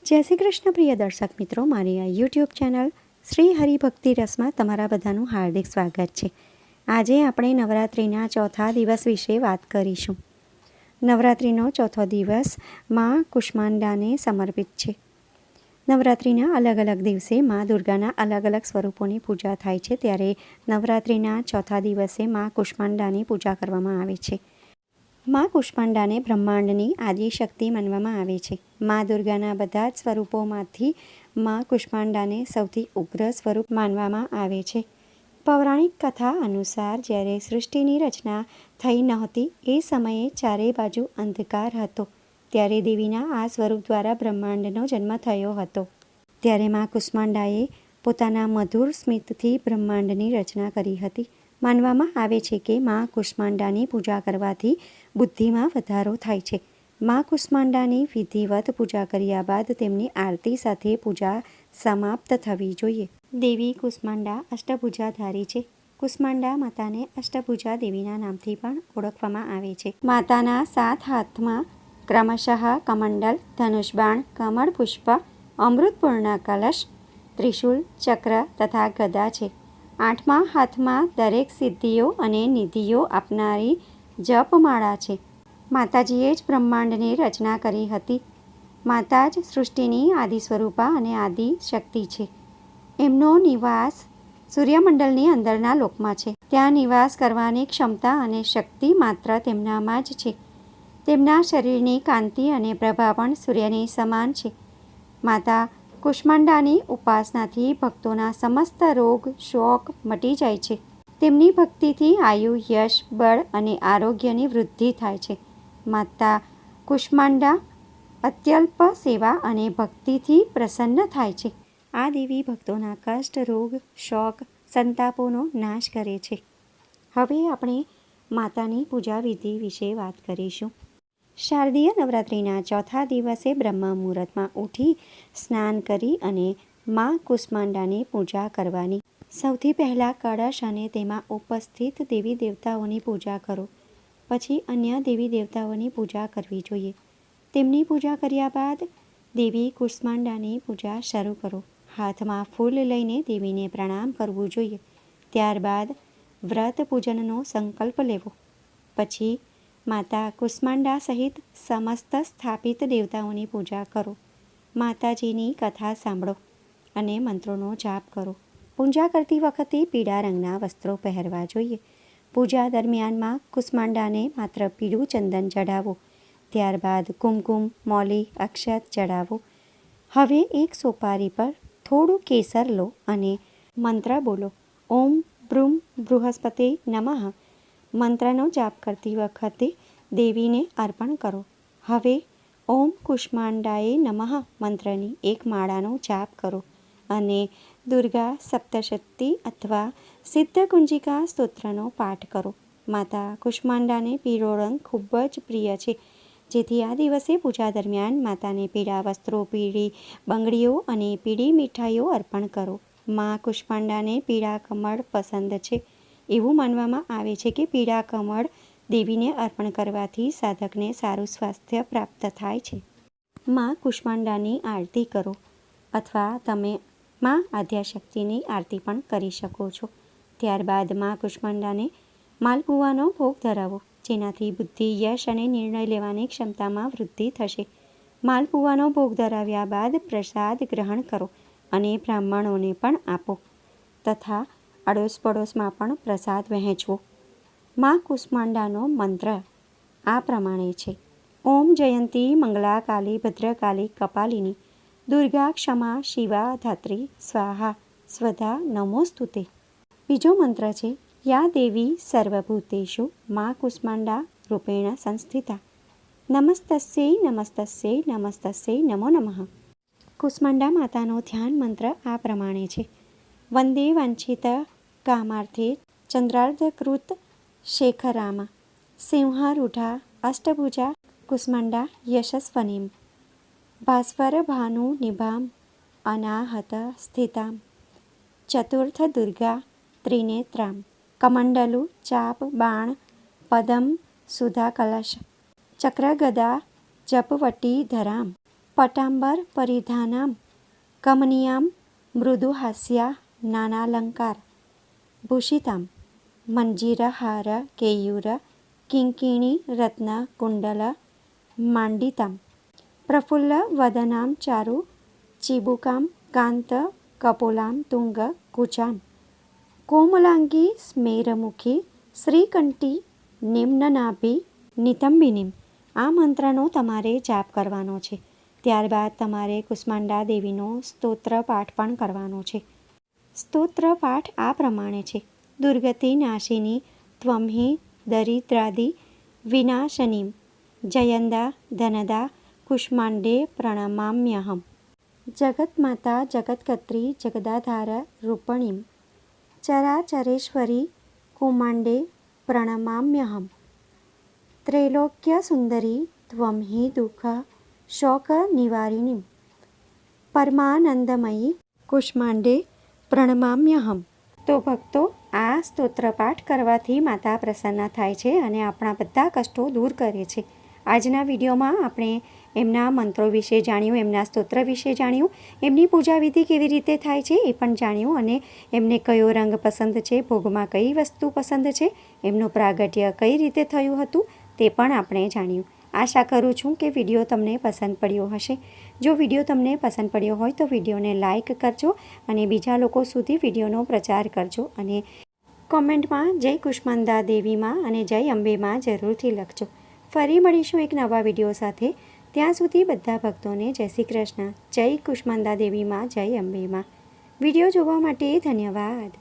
જય શ્રી કૃષ્ણ પ્રિય દર્શક મિત્રો, મારી આ યુટ્યુબ ચેનલ શ્રી હરિભક્તિ રસમાં તમારા બધાનું હાર્દિક સ્વાગત છે. આજે આપણે નવરાત્રિના ચોથા દિવસ વિશે વાત કરીશું. નવરાત્રિનો ચોથો દિવસ માં કુષ્માંડાને સમર્પિત છે. નવરાત્રિના અલગ અલગ દિવસે માં દુર્ગાના અલગ અલગ સ્વરૂપોની પૂજા થાય છે, ત્યારે નવરાત્રિના ચોથા દિવસે માં કુષ્માંડાની પૂજા કરવામાં આવે છે. માં કુષ્માંડાને બ્રહ્માંડની આદિશક્તિ માનવામાં આવે છે. માં દુર્ગાના બધા જ સ્વરૂપોમાંથી માં કુષ્માંડાને સૌથી ઉગ્ર સ્વરૂપ માનવામાં આવે છે. પૌરાણિક કથા અનુસાર જ્યારે સૃષ્ટિની રચના થઈ નહોતી, એ સમયે ચારે બાજુ અંધકાર હતો, ત્યારે દેવીના આ સ્વરૂપ દ્વારા બ્રહ્માંડનો જન્મ થયો હતો. ત્યારે માં કુષ્માંડાએ પોતાના મધુર સ્મિતથી બ્રહ્માંડની રચના કરી હતી. માનવામાં આવે છે કે માં કુષ્માંડાની પૂજા કરવાથી બુદ્ધિમાં વધારો થાય છે. માં કુષ્માંડાની વિધિવત પૂજા કર્યા બાદ તેમની આરતી સાથે પૂજા સમાપ્ત થવી જોઈએ. દેવી કુષ્માંડા અષ્ટભુજાધારી છે. કુષ્માંડા માતાને અષ્ટભુજા દેવીના નામથી પણ ઓળખવામાં આવે છે. માતાના 7 હાથમાં ક્રમશઃ કમંડલ, ધનુષબાણ, કમળ પુષ્પ, અમૃતપૂર્ણ કલશ, ત્રિશૂલ, ચક્ર તથા ગદા છે. 8મા હાથમાં દરેક સિદ્ધિઓ અને નિધિઓ આપનારી જપમાળા છે. માતાજીએ જ બ્રહ્માંડની રચના કરી હતી. માતા જ સૃષ્ટિની આદિ સ્વરૂપા અને આદિ શક્તિ છે. એમનો નિવાસ સૂર્યમંડળની અંદરના લોકમાં છે. ત્યાં નિવાસ કરવાની ક્ષમતા અને શક્તિ માત્ર તેમનામાં જ છે. તેમના શરીરની કાંતિ અને પ્રભા પણ સૂર્યની સમાન છે. માતા કુષ્માંડાની ઉપાસનાથી ભક્તોના સમસ્ત રોગ શોક મટી જાય છે. તેમની ભક્તિથી આયુ, યશ, બળ અને આરોગ્યની વૃદ્ધિ થાય છે. માતા કુષ્માંડા અત્યલ્પ સેવા અને ભક્તિથી પ્રસન્ન થાય છે. આ દેવી ભક્તોના કષ્ટ, રોગ, શોક, સંતાપોનો નાશ કરે છે. હવે આપણે માતાની પૂજા વિધિ વિશે વાત કરીશું. શારદીય નવરાત્રિના ચોથા દિવસે બ્રહ્મ મુહૂર્તમાં ઉઠી સ્નાન કરી અને માં કુષ્માંડાની પૂજા કરવાની. સૌથી પહેલાં કળશ અને તેમાં ઉપસ્થિત દેવી દેવતાઓની પૂજા કરો. પછી અન્ય દેવી દેવતાઓની પૂજા કરવી જોઈએ. તેમની પૂજા કર્યા બાદ દેવી કુષ્માંડાની પૂજા શરૂ કરો. હાથમાં ફૂલ લઈને દેવીને પ્રણામ કરવું જોઈએ. ત્યારબાદ વ્રત પૂજનનો સંકલ્પ લેવો. પછી માતા કુષ્માંડા સહિત સમસ્ત સ્થાપિત દેવતાઓની પૂજા કરો. માતાજીની કથા સાંભળો અને મંત્રોનો જાપ કરો. પૂજા કરતી વખતે પીળા રંગના વસ્ત્રો પહેરવા જોઈએ. પૂજા દરમિયાન માં કુષ્માંડાને માત્ર પીળું ચંદન ચઢાવો. ત્યારબાદ કુમકુમ, મૌલી, અક્ષત ચઢાવો. હવે એક સોપારી પર થોડું કેસર લો અને મંત્ર બોલો. ઓમ બ્રૂમ બૃહસ્પતે નમઃ મંત્રનો જાપ કરતી વખતે દેવીને અર્પણ કરો. હવે ઓમ કુષ્માંડાએ નમઃ મંત્રની એક માળાનો જાપ કરો અને દુર્ગા સપ્તશતી અથવા સિદ્ધકુંજિકા સ્તોત્રનો પાઠ કરો. માતા કુષ્માંડાને પીળો રંગ ખૂબ જ પ્રિય છે, જેથી આ દિવસે પૂજા દરમિયાન માતાને પીળા વસ્ત્રો, પીળી બંગડીઓ અને પીળી મીઠાઈઓ અર્પણ કરો. માં કુષ્માંડાને પીળા કમળ પસંદ છે. એવું માનવામાં આવે છે કે પીળા કમળ દેવીને અર્પણ કરવાથી સાધકને સારું સ્વાસ્થ્ય પ્રાપ્ત થાય છે. માં કુષ્માંડાની આરતી કરો અથવા તમે માં આદ્યાશક્તિની આરતી પણ કરી શકો છો. ત્યારબાદ માં કુષ્માંડાને માલપુવાનો ભોગ ધરાવો, જેનાથી બુદ્ધિ, યશ અને નિર્ણય લેવાની ક્ષમતામાં વૃદ્ધિ થશે. માલપુવાનો ભોગ ધરાવ્યા બાદ પ્રસાદ ગ્રહણ કરો અને બ્રાહ્મણોને પણ આપો તથા અડોશ પડોશમાં પણ પ્રસાદ વહેંચવો. માં કુષ્માંડાનો મંત્ર આ પ્રમાણે છે. ઓમ જયંતી મંગલા કાલી ભદ્રકાલી કપાલિની દુર્ગા ક્ષમા શિવા ધાત્રી સ્વાહા સ્વધા નમોસ્તુતે. બીજો મંત્ર છે. યા દેવી સર્વભૂતેષુ માં કુષ્માંડા રૂપેણ સંસ્થિતા નમસ્તસ્યૈ નમસ્તસ્યૈ નમસ્તસ્યૈ નમો નમઃ. કુષ્માંડા માતાનો ધ્યાન મંત્ર આ પ્રમાણે છે. વંદે વાંછિત કામાર્થે ચંદ્રાર્ધકૃત શેખરામ સિંહારૂઢા અષ્ટભુજા કુષ્માંડા યશસ્વનીમ ભાસ્વર ભાનુ નિભામ અનાહત સ્થિતામ ચતુર્થ દુર્ગા ત્રિનેત્રામ કમંડલુ ચાપ બાણ પદમ સુધા કલશ ચક્ર ગદા જપવટી ધરામ પટાંબર પરિધાનામ કમનીયામ મૃદુહાસ્યા નાનાલંકાર ભૂષિતામ મંજીરહાર કેયુર કિંકિણી રત્ન કુંડલ માંડિતામ પ્રફુલ્લ વદનામ ચારુ ચિબુકામ કાંત કપોલામ તુંગ કુચામ કોમલાંગી સ્મેરમુખી શ્રીકંઠી નિમ્નનાભી નિતંબિનીમ. આ મંત્રનો તમારે જાપ કરવાનો છે. ત્યારબાદ તમારે કુષ્માંડા દેવીનો સ્તોત્ર પાઠ પણ કરવાનો છે. સ્તોત્ર પાઠ આ પ્રમાણે છે. દુર્ગતિ નાશિની ત્વં હિ દરિદ્રાદિ વિનાશનીમ જયંદા ધનદા કુષ્માંડે પ્રણમામ્યહમ જગતમાતા જગત્કત્રી જગદાધાર રૂપણીમ ચરાચરેશ્વરી કુમાંડે પ્રણમામ્યહમ ત્રૈલોક્ય સુંદરી ત્વં હિ દુઃખ શોક નિવારિણીમ પરમાનંદમયી કુષ્માંડે પ્રણમામ્યહમ. તો ભક્તો, આ સ્તોત્ર પાઠ કરવાથી માતા પ્રસન્ન થાય છે અને આપણા બધા કષ્ટો દૂર કરે છે. આજના વિડીયોમાં આપણે એમના મંત્રો વિશે જાણ્યું, એમના સ્તોત્ર વિશે જાણ્યું, એમની પૂજા વિધિ કેવી રીતે થાય છે એ પણ જાણ્યું અને એમને કયો રંગ પસંદ છે, ભોગમાં કઈ વસ્તુ પસંદ છે, એમનું પ્રાગટ્ય કઈ રીતે થયું હતું તે પણ આપણે જાણ્યું. આશા કરું છું કે વિડીયો તમને પસંદ પડ્યો હશે. જો વિડીયો તમને પસંદ પડ્યો હોય તો વિડીયોને લાઇક કરજો અને બીજા લોકો સુધી વિડીયોનો પ્રચાર કરજો અને કોમેન્ટમાં જય કુષ્માંડા દેવીમાં અને જય અંબેમાં જરૂરથી લખજો. ફરી મળીશું એક નવા વિડીયો સાથે. ત્યાં સુધી બધા ભક્તોને જય શ્રી કૃષ્ણ. જય કુષ્માંડા દેવીમાં, જય અંબેમાં. વિડીયો જોવા માટે ધન્યવાદ.